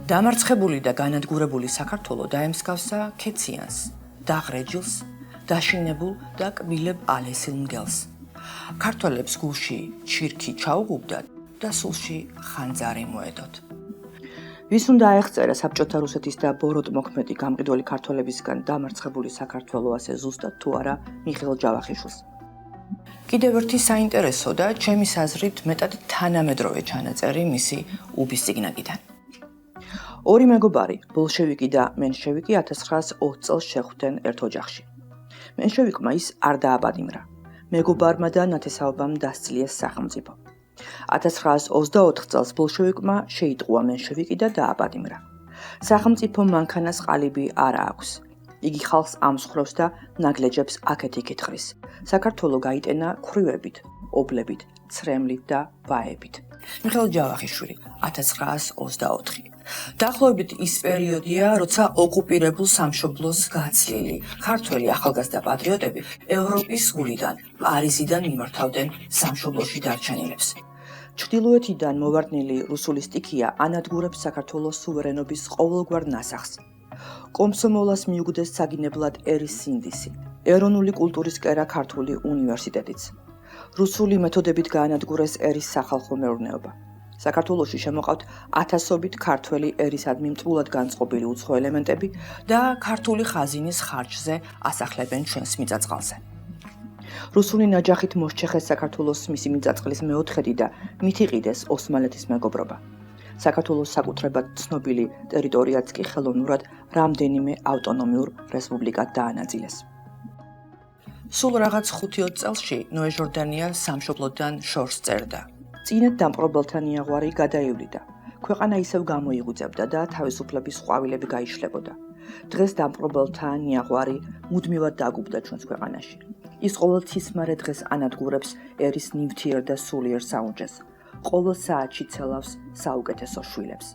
დამარცხებული და განადგურებული საქართველო დაემსგავსა ქეციანს, დაღრეჯილს, დაშინებულ და კბილებ ალესილ მგელს. ქართველებს გულში ჩირქი ჩაუღუბდათ და სულში ხანძარი მოედოთ. ვის უნდა აეღწერა საბჭოთა რუსეთის და ბოროტ მოქმედი გამყიდველი ქართველებისგან დამარცხებული საქართველო ასე ზუსტად თუ არა მიხეილ ჯავახიშვილს. კიდევ ერთი საინტერესო და ჩემის აზრით მეტად თანამედროვე ჩანაწერი მისი უბის წიგნაკიდან. ორი მეგობარი, ბოლშევიკი და მენშევიკი 1920 წელს შეხვდნენ ერთ ოჯახში. მენშევიკმა ის არ დააპატიმრა. მეგობარმა და ნათესაობამ დასწლიეს სახელმწიფო. 1924 წელს ბოლშევიკმა შეიტყუა მენშევიკი და დააპატიმრა. სახელმწიფო მანქანას ყალიბი არ აქვს. იგი ხალხს ამსხრევს და ნაგლეჯებს აქეთ-იქით ხრის. საქართველო გაიტენა ქრივებით, ობლებით, ცრემლით და ვაებით. მიხეილ ჯავახიშვილი 1924. დაახლოებით ის პერიოდია, როცა ოკუპირებულ სამშობლოს გაცლილი ქართველი ახალგაზრდა პატრიოტები ევროპის გულიდან, პარიზიდან მიმართავდნენ სამშობლოში დარჩენილებს. ჩრდილოეთიდან მოვარდნილი რუსული სტიქია ანადგურებს საქართველოს სუვერენობის ყოველგვარ ნასახს. კომსომოლას მიუგდეს საგინებლად ერის სინდისი, ეროვნული კულტურის კერა ქართული უნივერსიტეტიც. რუსული მეთოდებით გაანადგურეს ერის სახალხო მეურნეობა. საქართველოში შემოყავთ ათასობით ქართველი ერისადმი მწულად განწყობილი უცხო ელემენტები და ქართული ხაზინის ხარჯზე ასახლებენ ჩვენს მიწა-წყალზე. რუსული ნაჯახით მოსჩეხეს საქართველოს მისი მიწა-წყლის მეოთხედი და მით იყიდეს ოსმალეთის მეგობრობა. საქართველოს საკუთრებად ცნობილი ტერიტორიაც კი ხელოვნურად რამდენიმე ავტონომიურ რესპუბლიკად დაანაწილეს. სულ რაღაც 5 წელში ნოე ჟორდანია სამშობლოდან შორს წერდა. წინათ დამპყრობელთა ნიაღვარი გადაივლიდა. ქვეყანა ისევ გამოიღვიძებდა და თავისუფლების ყვავილები გაიშლებოდა. დღეს დამპყრობელთა ნიაღვარი მუდმივად დაგუბდა ჩვენს ქვეყანაში. ის ყოველ ცისმარე დღეს ანადგურებს ერის ნივთიერ და სულიერ საუნჯეს. ყოველ საათში ცელავს საუკეთესო შვილებს.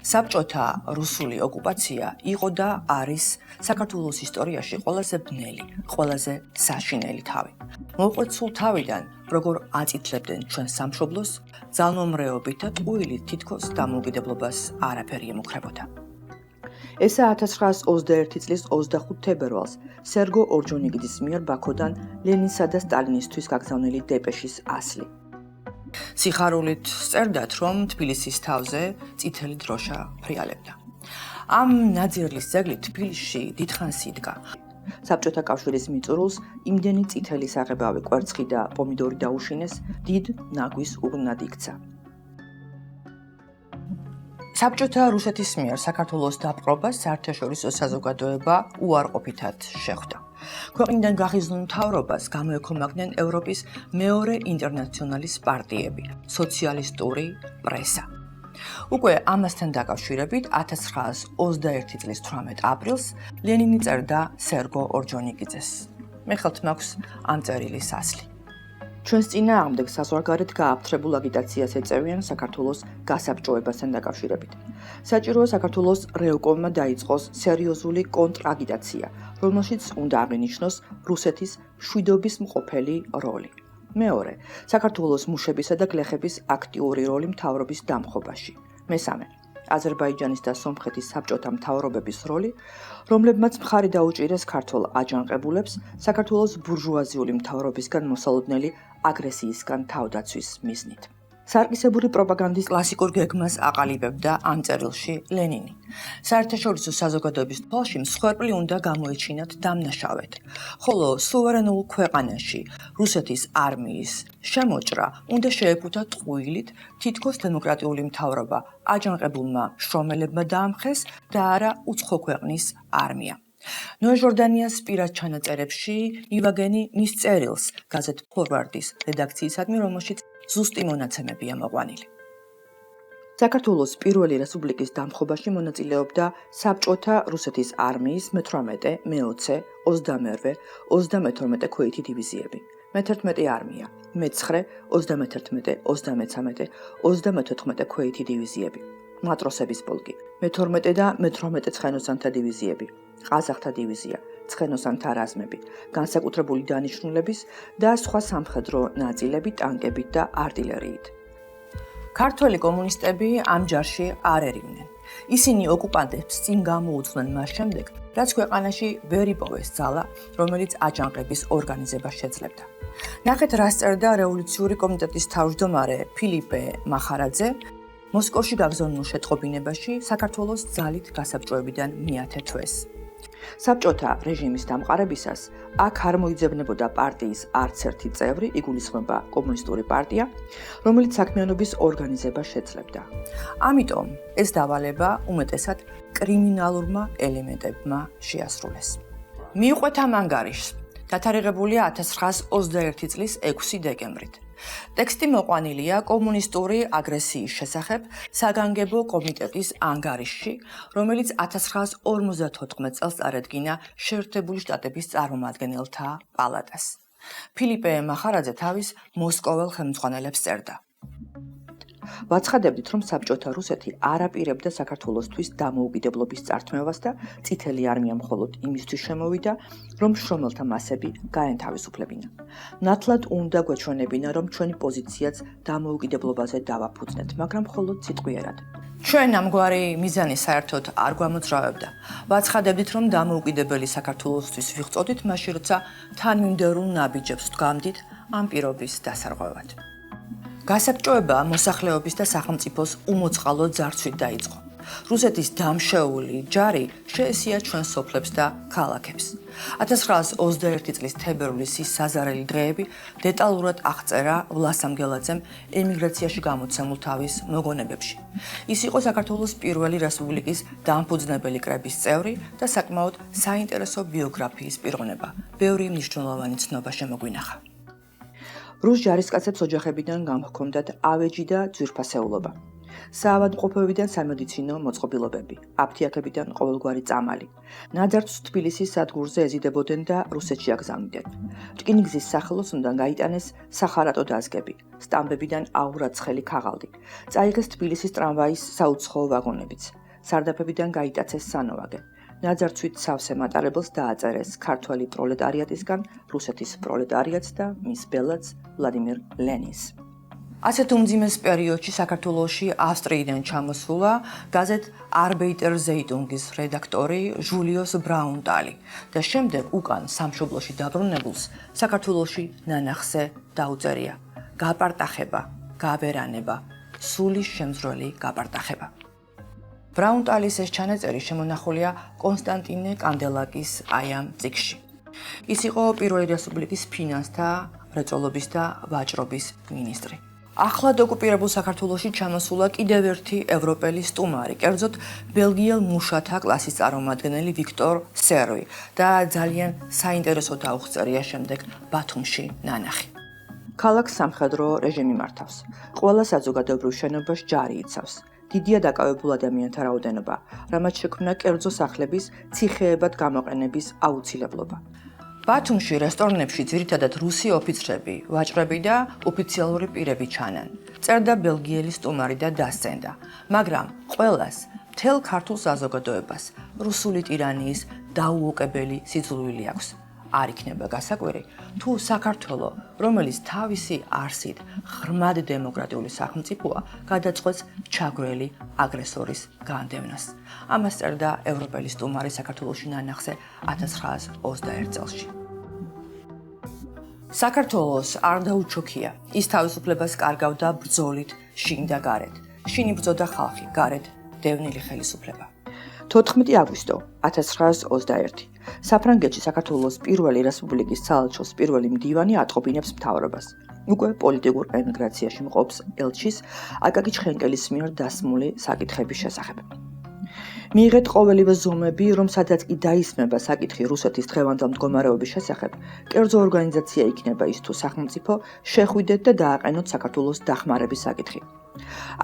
საბჭოთა რუსული ოკუპაცია იყო და არის საქართველოს ისტორიაში ყველაზე ბნელი, ყველაზე საშინელი თავი. მოუყვეთ სულ თავიდან, როგორ აწითლებდნენ ჩვენ სამშობლოს, ძალმომრეობით და ტყუილით თითქოს დამოუკიდებლობას არაფერი ემუქრებოდა. ესა 1921 წლის 25 თებერვალს სერგო ორჯონიკიძის მიერ ბაქოდან ლენინსა და სტალინისთვის გაგზავნილი დეპეშის ასლი. სიხარულით წერდათ, რომ თბილისის თავზე წითელი დროშა ფრიალებდა. ამ ნაძირლის ძეგლი თბილისში დიდხანს იდგა. საბჭოთა კავშირის მიწურულს იმდენი წითელი საღებავი კვერცხი და პომიდორი დაუშინეს, დიდ ნაგვის უღნად იქცა. საბჭოთა რუსეთის მიერ საქართველოს დაპყრობას საერთაშორისო საზოგადოება უარყოფითად შეხვდა. ქვეყნიდან გახიზნულ მთავრობას გამოეკომაგნენ ევროპის მეორე ინტერნაციონალის პარტიები, სოციალისტური პრესა. უკვე ამასთან დაკავშირებით 1921 წლის 18 აპრილს ლენინი წერდა სერგო ორჯონიკიძეს. მე ხელთ მაქვს ამ წერილის ასლი. ჩვენს წინააღმდეგ საზღვარგარეთ გააფთრებულ აგიტაციას ეწევიან საქართველოს გასაბჭოებასთან დაკავშირებით. საჭიროა საქართველოს რეოკომმა დაიწყოს სერიოზული კონტრაგიტაცია, რომელშიც უნდა აღინიშნოს რუსეთის შვიდობის მყოფელი როლი. მეორე, საქართველოს მუშებისა და გლეხების აქტიური როლი მთავრობის დამხობაში. მესამე, აზერბაიჯანის და სომხეთის საბჭოთა მთავრობების როლი, რომლებმაც მხარი დაუჭირეს ქართველ აჯანყებულებს საქართველოს ბურჟუაზიული მთავრობისგან მოსალოდნელი აგრესიისგან თავდაცვის მიზნით. სარკისებური პროპაგანდის კლასიკურ გეგმას აყალიბებდა ამ წერილში ლენინი. საერთაშორისო საზოგადოების თვალში მსხვერპლი უნდა გამოეჩინათ დამნაშავედ, ხოლო სუვერენულ ქვეყანაში რუსეთის არმიის შემოჭრა უნდა შეეფუთა ტყუილით, თითქოს დემოკრატიული მთავრობა აჯანყებულმა შრომელებმა დაამხეს და არა უცხო ქვეყნის არმია. ნოე ჟორდანიას პირად ჩანაწერებში ივაგენი მის წერილს გაზეთ ფორვარდის რედაქციისადმი, რომელშიც ზუსტი მონაცემებია მოყვანილი. საქართველოს პირველი რესპუბლიკის დამხობაში მონაწილეობდა საბჭოთა რუსეთის არმიის მე-18, მე-20, 22, 32 ქვეითი დივიზიები, მე-11 არმია, მე-9, 31, 33, 34 ქვეითი დივიზიები, მატროსების პოლკი, მე-12 და მე-18 ცხენოსანთა დივიზიები, ყაზახთა დივიზია, ცხენოსანთა რაზმები, განსაკუთრებული დანიშნულების და სხვა სამხედრო ნაწილები ტანკებით და артиლერიით. ქართველი კომუნისტები ამ ჯარში არ ერიდნენ. ისინი ოკუპანტებს წინ გამოუძღდნენ მას შემდეგ, რაც ქვეყანაში ვერ იპოვეს ძალა, რომელიც აჯანყების ორგანიზებას შეძლებდა. ნახეთ, რას წერდა რევოლუციური კომიტეტის თავმჯდომარე ფილიპე მახარაძე მოსკოვში გაგზავნილ შეტყობინებაში საქართველოს ძალით გასაბჭოებიდან მიათე თვეს. საბჭოთა რეჟიმის დამყარებისას აქ არ მოიძებნებოდა პარტიის არც ერთი წევრი, იგულისხმება კომუნისტური პარტია, რომელიც საქმიანობის ორგანიზებას შეძლებდა. ამიტომ ეს დავალება უმეტესად კრიმინალურმა ელემენტებმა შეასრულეს. მიუყვეთ ამ ანგარიშს, დათარიღებულია 1921 წლის 6 დეკემბრით. ტექსტი მოყვანილია კომუნისტური აგრესიის შესახებ საგანგებო კომიტეტის ანგარიშში, რომელიც 1954 წელს წარედგინა შეერთებული შტატების წარმომადგენელთა პალატას. ფილიპე მახარაძე თავის მოსკოველ ხელმძღვანელებს წერდა. ვაცხადებდით, რომ საბჭოთა რუსეთი არ აპირებდა საქართველოსთვის დამოუკიდებლობის წართმევას და წითელი არმია მხოლოდ იმისთვის შემოვიდა, რომ შრომელთა მასები გაენთავისუფლებინა. ნათლად უნდა გვეჩვენებინა, რომ ჩვენი პოზიციაც დამოუკიდებლობაზე დავაფუძნეთ, მაგრამ მხოლოდ სიტყვიერად. ჩვენ ამგვარი მიზანი საერთოდ არ გვამოძრავებდა. ვაცხადებდით, რომ დამოუკიდებელი საქართველოსთვის ვიღწოდით, მაშინ როცა თანმიმდევრულ ნაბიჯებს ვდგამდით ამ პირობის დასარღვევად. გასაბჭოება მოსახლეობის და სახელმწიფოს უმოწყალო ძარცვით დაიწყო. რუსეთის დამშეული ჯარი შეესია ჩვენ სოფლებს და ქალაქებს. 1921 წლის თებერვლის ის საზარელი დღეები დეტალურად აღწერა ვლასამ გელაძემ ემიგრაციაში გამოცემულ თავის მოგონებებში. ის იყო საქართველოს პირველი რესპუბლიკის დამფუძნებელი კრების წევრი და საკმაოდ საინტერესო ბიოგრაფიის პიროვნება. ბევრი მნიშვნელოვანი ცნობა შემოგვინახა. რუს ჯარისკაცებს ოჯახებიდან გამჰქონდათ ავეჯი და ძვირფასეულობა. საავადმყოფოებიდან სამედიცინო მოწყობილობები, აფთიაქებიდან ყოველგვარი წამალი. ნაძართვს თბილისის სადგურზე ეზიდებოდნენ და რუსეთში აგზავნიდნენ. რკინიგზის სახელოსნოდან გაიტანეს სახარატო დაზგები, სტამბებიდან აურაცხელი ქაღალდი. წაიღეს თბილისის ტრამვაის საუცხოო ვაგონებიც. სარდაფებიდან გაიტაცეს სანოვაგე. ნაძართვით სავსე მატარებელს დააწერეს ქართველი პროლეტარიატისგან რუსეთის პროლეტარიატს და მის ბელადს ვლადიმირ ლენინს. ასეთ უმძიმეს პერიოდში საქართველოში ავსტრიიდან ჩამოსულა გაზეთ Arbeiter Zeitung-ის რედაქტორი ჟულიუს ბრაუნტალი და შემდეგ უკან სამშობლოში დაბრუნებულს საქართველოში ნანახზე დაუწერია გაპარტახება, გაბერანება, სულის შემძვრელი გაპარტახება. ბრაუნტალის ეს ჩანაწერი შემონახულია კონსტანტინე კანდელაკის აი ამ წიგნში. ის იყო პირველი რესპუბლიკის ფინანსთა, მრეწველობის და ვაჭრობის მინისტრი. ახლად ოკუპირებულ საქართველოში ჩამოსულა კიდევ ერთი ევროპელი სტუმარი, კერძოდ ბელგიელ მუშათა კლასის წარმომადგენელი ვიქტორ სერვი და ძალიან საინტერესო დაუღწევია შემდეგ ბათუმში ნანახი. ქალაქს სამხედრო რეჟიმი მართავს. ყველა საზოგადოებრივ შენობაში ჯარი იცავს. დიდია დაკავებულ ადამიანთა რაოდენობა, რამაც შექმნა კერძო სახლების ციხეებად გამოყენების აუცილებლობა. ბათუმში რესტორნებში ძირითადად რუსი ოფიცრები, ვაჭრები და ოფიციალური პირები ჩანან. წერდა ბელგიელი სტუმარი და დასცენდა, მაგრამ ყველას, მთელ ქართულ საზოგადოებას, რუსული ტირანიის დაუოკებელი სიძულვილი აქვს. არ იქნება გასაკვირი, თუ საქართველო, რომელიც თავისი არსით ღრმად დემოკრატიული სახელმწიფოა, გადაწყვეტს ჩაგვრელი აგრესორის განდევნას. ამას წერდა ევროპელი სტუმარი საქართველოში ნანახზე 1921 წელს. საქართველოს არ დაუჩოქია, ის თავისუფლებას კარგავდა ბრძოლით შინ და გარეთ. შინ იბრძოდა ხალხი, გარეთ დევნილი ხელისუფლება. 14 აგვისტო 1921. საფრანგეთში საქართველოს პირველი რესპუბლიკის საელჩოს პირველი მდივანი ატყობინებს მთავრობას. უკვე პოლიტიკურ ემიგრაციაში მყოფს ელჩის აკაკი ჩხენკელის მიერ დასმული საკითხების შესახებ. მიიღეთ ყოველივე ზომები, რომ სადაც კი დაისმება საკითხი რუსეთის დღევანდელ მდგომარეობის შესახებ, კერძო ორგანიზაცია იქნება ის თუ სახელმწიფო, შეხვიდეთ და დააყენოთ საქართველოს დახმარების საკითხი.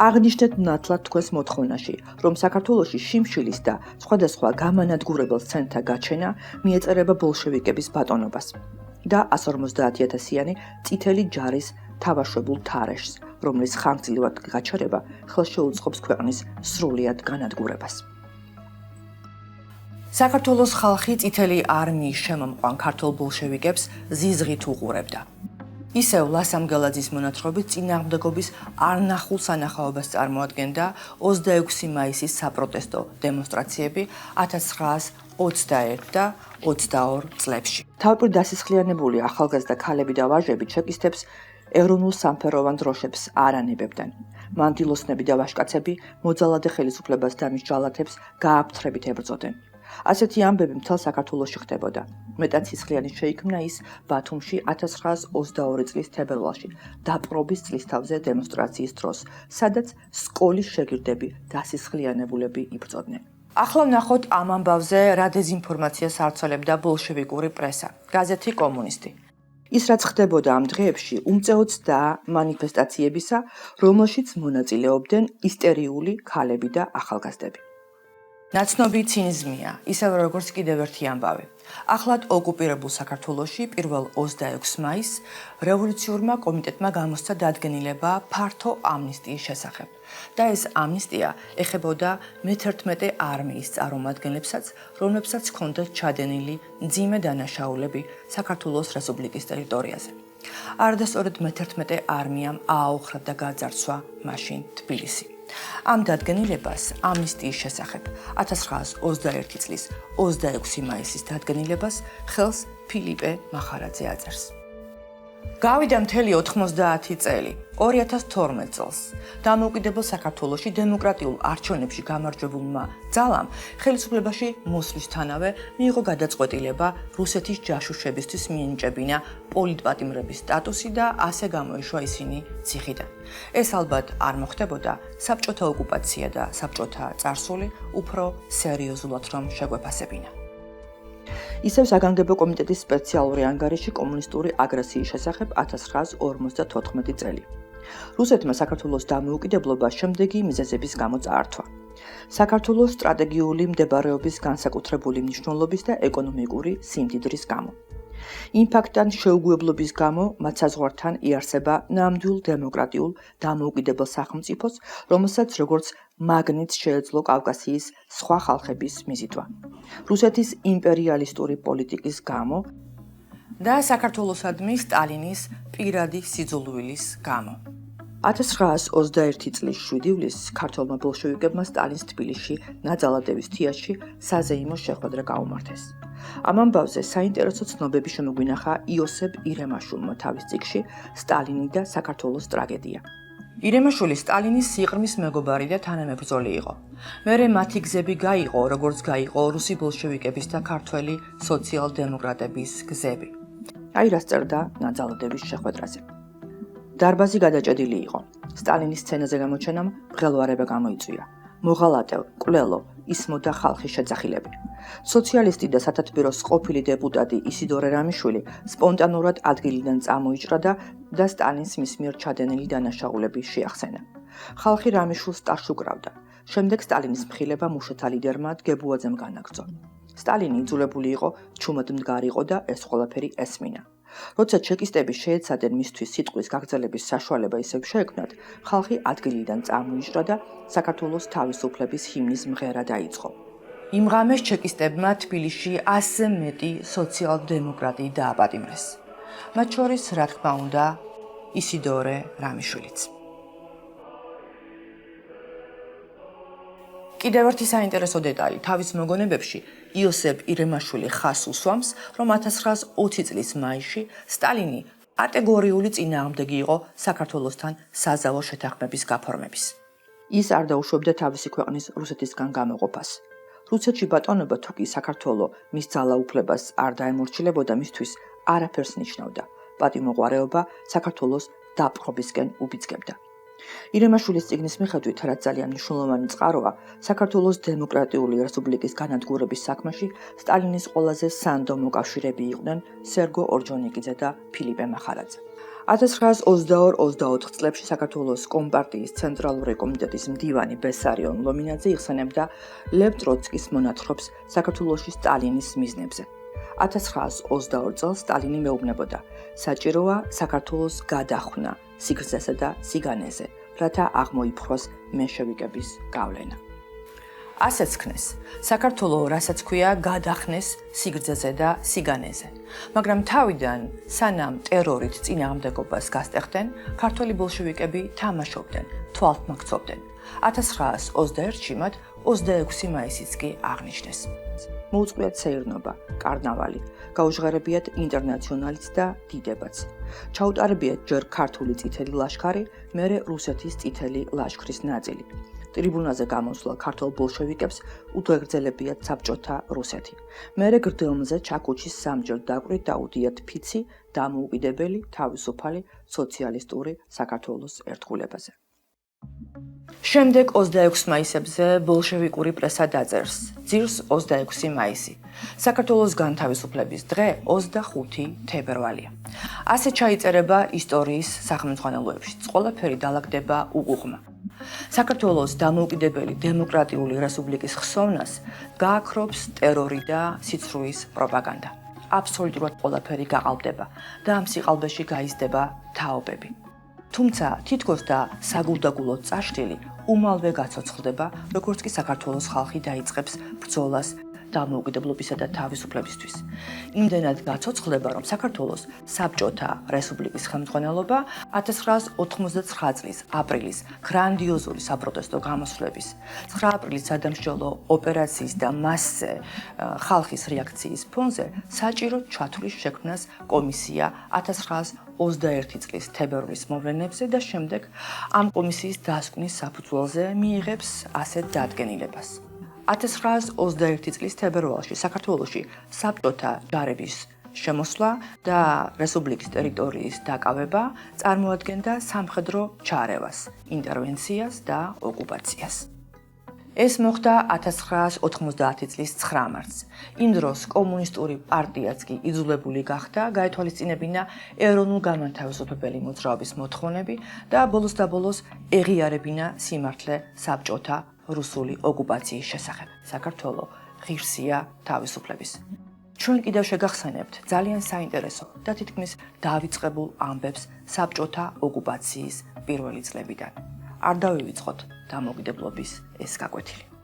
აღნიშნეთ ნათლად თქვენს მოთხოვნაში, რომ საქართველოში შიმშილის და სხვადასხვა გამანადგურებელ სცენთა გაჩენა მიეწერება ბოლშევიკების ბატონობას და 150.000-იანი წითელი ჯარის თავაშვებულ თარეშს, რომლის ხანგრძლივად გაჩერება ხელს შეუწყობს ქვეყნის სრულიად განადგურებას. საქართველოს ხალხი წითელი არმიის შემომყვან ქართულ ბოლშევიკებს ზიზღით უყურებდა. ისევ ლასამ გელაძის მონათხრობით წინააღმდეგობის არნახულ სანახაობას წარმოადგენდა 26 მაისის საპროტესტო დემონსტრაციები 1921 და 22 წლებში. თავპირ დასისხლიანებული ახალგაზრდა ქალები და ვაჟები ჩეკისტებს ეროვნულ სამფეროვან დროშებს არ ანებებდნენ. მანდილოსნები და ვაჟკაცები მოძალადე ხელისუფლებას და მის ჯალათებს გააფთრებით ებრძოდნენ. ასეთი ამბები მთელ საქართველოში ხდებოდა. მეტად სისხლიანი შეიქმნა ის ბათუმში 1922 წლის თებერვალში დაპყრობის წლისთავზე დემონსტრაციის დროს, სადაც სკოლის შეგირდები დასისხლიანებულები იბრძოდნენ. ახლა ვნახოთ ამ ამბავზე რა დეზინფორმაციას ართმევდა ბოლშევიკური პრესა, გაზეთი კომუნისტი. ის რაც ხდებოდა ამ დღეებში უმწეოც და მანიფესტაციებისა, რომელშიც მონაწილეობდნენ ისტერიული ქალები და ახალგაზრდები. ნაცნობი ცინიზმია, ისევ როგორც კიდევ ერთი ამბავი. ახლად ოკუპირებულ საქართველოში 26 მაისს რევოლუციურმა კომიტეტმა გამოსცა დადგენილება ფართო ამნისტიის შესახებ. და ეს ამნისტია ეხებოდა მე-11 არმიის წარმომადგენლებსაც, რომლებსაც ჰქონდათ ჩადენილი მძიმე დანაშაულები საქართველოს რესპუბლიკის ტერიტორიაზე. არადასწორად მე-11 არმიამ ააოხრა და გაძარცვა მაშინ თბილისი. ამ დადგენილებას ამნისტიის შესახებ 1921 წლის 26 მაისის დადგენილებას ხელს ფილიპე მახარაძე აწერს. გავიდა მთელი 90 წელი, 2012 წელს დამოუკიდებელ საქართველოში დემოკრატიულ არჩევნებში გამარჯვებულმა ძალამ ხელისუფლებაში მოსვლისთანავე მიიღო გადაწყვეტილება რუსეთის ჯაშუშებისთვის მიენიჭებინა პოლიტპატიმრების სტატუსი და ასე გამოიშვა ისინი ციხიდან. ეს ალბათ არ მოხდებოდა საბჭოთა ოკუპაცია და საბჭოთა წარსული უფრო სერიოზულად რომ შეგვეფასებინა. ისევ საგანგებო კომიტეტის სპეციალური ანგარიში კომუნისტური აგრესიის შესახებ 1954 წელი. რუსეთმა საქართველოს დამოუკიდებლობა შემდეგი მიზეზების გამო წაართვა. საქართველოს სტრატეგიული მდებარეობის განსაკუთრებული მნიშვნელობის და ეკონომიკური სიმდიდრის გამო. იმ ფაქტთან შეუგუებლობის გამო მათ საზღვართან იარსება ნამდვილ დემოკრატიულ დამოუკიდებელ სახელმწიფოს, რომელსაც როგორც მაგნიტს შეეძლო კავკასიის სხვა ხალხების მიზიდვა. რუსეთის იმპერიალისტური პოლიტიკის გამო და საქართველოსადმი სტალინის პირადი სიძულვილის გამო. 1921 წლის 7 ივლისს ქართველმა ბოლშევიკებმა სტალინს თბილისში ნაძალადევის თეატრში საზეიმო შეხვედრა გაუმართეს. ამ ამბავზე საინტერესო ცნობები შემოგვინახა იოსებ ირემაშვილმა თავის წიგნში სტალინი და საქართველოს ტრაგედია. ირემაშვილი სტალინის სიყრმის მეგობარი და თანამებრძოლი იყო. მერე მათი გზები გაიყო, როგორც გაიყო რუსი ბოლშევიკების და ქართველი სოციალ-დემოკრატების გზები. აი რას წერდა ნაძალადევის შეხვედრაზე. დარბაზი გადაჭედილი იყო. სტალინის სცენაზე გამოჩენამ მღელვარება გამოიწვია. მოღალატე, კვლელო, ისმოდა ხალხის შეძახილები. სოციალისტი და სათათბიროს ყოფილი დეპუტატი ისიდორე რამიშვილი სპონტანურად ადგილიდან წამოიჭრა და სტალინს მის მიერ ჩადენილი დანაშაულები შეახსენა. ხალხი რამიშვილს ტარში უკრავდა. შემდეგ სტალინის მხილება მუშათა ლიდერმა დგებუაძემ განაგრძო. სტალინი იძულებული იყო ჩუმად მდგარიყო და ეს ყველაფერი ესმინა. როცა ჩეკისტები შეეცადნენ მისთვის სიტყვის გაგრძელების საშუალება ისევ შეექმნათ, ხალხი ადგილიდან წამოიჭრა და საქართველოს თავისუფლების ჰიმნის მღერა დაიწყო. იმ ღამეს ჩეკისტებმა თბილისში 100-ზე მეტი სოციალ-დემოკრატი დააპატიმრეს. მათ შორის, რა თქმა უნდა, ისიდორე რამიშვილიც. კიდევ ერთი საინტერესო დეტალი, თავის მოგონებებში იოსებ ირემაშვილი ხას უსვამს, რომ 1920 წლის მაისში სტალინი კატეგორიული წინააღმდეგი იყო საქართველოსთან საზავო შეთანხმების გაფორმების. ის არ დაუშვებდა თავისი ქვეყნის რუსეთისგან გამოყოფას. რუსეთში ბატონობა თუ კი საქართველო მის ძალაუფლებას არ დაემორჩილებოდა, მისთვის არაფერს ნიშნავდა. პატიმოყვარეობა საქართველოს დაპყრობისკენ უბიძგებდა. ირემაშვილის წიგნის მიხედვით, რაც ძალიან მნიშვნელოვანი წყაროა, საქართველოს დემოკრატიული რესპუბლიკის განადგურების საქმეში სტალინის ყველაზე სანდო მოკავშირეები იყვნენ სერგო ორჯონიკიძე და ფილიპე მახარაძე. 1922-24 წლებში საქართველოს კომპარტიის ცენტრალური კომიტეტის მდივანი ბესარიონ ლომინაძე იხსენებდა ლევ ტროცკის მონათხრობს საქართველოში სტალინის მიზნებზე. 1922 წელს სტალინი მეუბნებოდა, საჭიროა საქართველოს გადახვნა სიგრძესა და სიგანეზე, რათა აღმოიფროს მენშევიკების გავლენა. ასეც ქნეს, საქართველოს რასაც ქვია გადახნეს სიგრძეზე და სიგანეზე. მაგრამ თავიდან, სანამ ტერორით წინააღმდეგობას გასტეხდნენ, ქართველი ბოლშევიკები თამაშობდნენ, თვალთმაქცობდნენ. 1921-ში მათ 26 მაისიც კი აღნიშნეს. მოუწყვიათ სეირნობა, კარნავალი, გაუჟღერებიათ ინტერნაციონალიც და დიდებაც. ჩაუტარებიათ ჯერ ქართული წითელი ლაშქარი, მერე რუსეთის წითელი ლაშქრის ნაწილი. ტრიბუნაზე გამოსვლა ქართულ ბოლშევიკებს უთუეგრძელებიათ საბჭოთა რუსეთი. მერე გრდემლზე ჩაქუჩის სამჯერ დაკვრით დაუდიათ ფიცი დამოუკიდებელი, თავისუფალი, სოციალისტური საქართველოს ერთგულებაზე. შემდეგ 26 მაისებზე ბოლშევიკური პრესა დაწერს. ძირს 26 მაისი. საქართველოს განთავისუფლების დღე 25 თებერვალია. ასე ჩაიწერება ისტორიის სახელმძღვანელოებში. ყველაფერი დალაგდება უყუყმა. საქართველოს დამოუკიდებელი დემოკრატიული რესპუბლიკის ხსოვნას გააქრობს ტერორი და სიცრუის პროპაგანდა. აბსოლუტურად ყველაფერი გაყალბდება და ამ სიყალბეში გაიზრდება თაობები. თუმცა თითქოს და საგულდაგულოდ წაშლილი უმალვე გაცოცხლდება, როგორც კი საქართველოს ხალხი დაიწყებს ბრძოლას დამოუკიდებლობისა და თავისუფლებისთვის. იმდენად გაცოცხლდება, რომ საქართველოს საბჭოთა რესპუბლიკის ხელმძღვანელობა 1989 წლის აპრილის გრანდიოზული საპროტესტო გამოსვლების, 9 აპრილის სადამსჯელო ოპერაციის და მასზე ხალხის რეაქციის ფონზე საჭირო ჩათვლის შექმნას კომისია 1921 წლის თებერვლის მოვლენებზე და შემდეგ ამ კომისიის დასკვნის საფუძველზე მიიღებს ასეთ დადგენილებას. 1921 წლის თებერვალში საქართველოში საბჭოთა ჯარების შემოსვლა და რესპუბლიკის ტერიტორიის დაკავება წარმოადგენდა სამხედრო ჩარევას, ინტერვენციას და ოკუპაციას. ეს მოხდა 1990 წლის 9 მარტს. იმ დროს კომუნისტური პარტიაც კი იძულებული გახდა გაეთვალისწინებინა ეროვნულ-განმათავისუფლებელი მოძრაობის მოთხოვნები და ბოლოს ეღიარებინა სიმართლე საბჭოთა რუსული ოკუპაციის შესახებ. საქართველოს ღირსია თავისუფლების. ჩვენ კიდევ შეგახსენებთ ძალიან საინტერესო და თითქმის დავიწყებულ ამბებს საბჭოთა ოკუპაციის პირველი წლებიდან. არ დავივიწყოთ დამოუკიდებლობის ეს გაკვეთილი.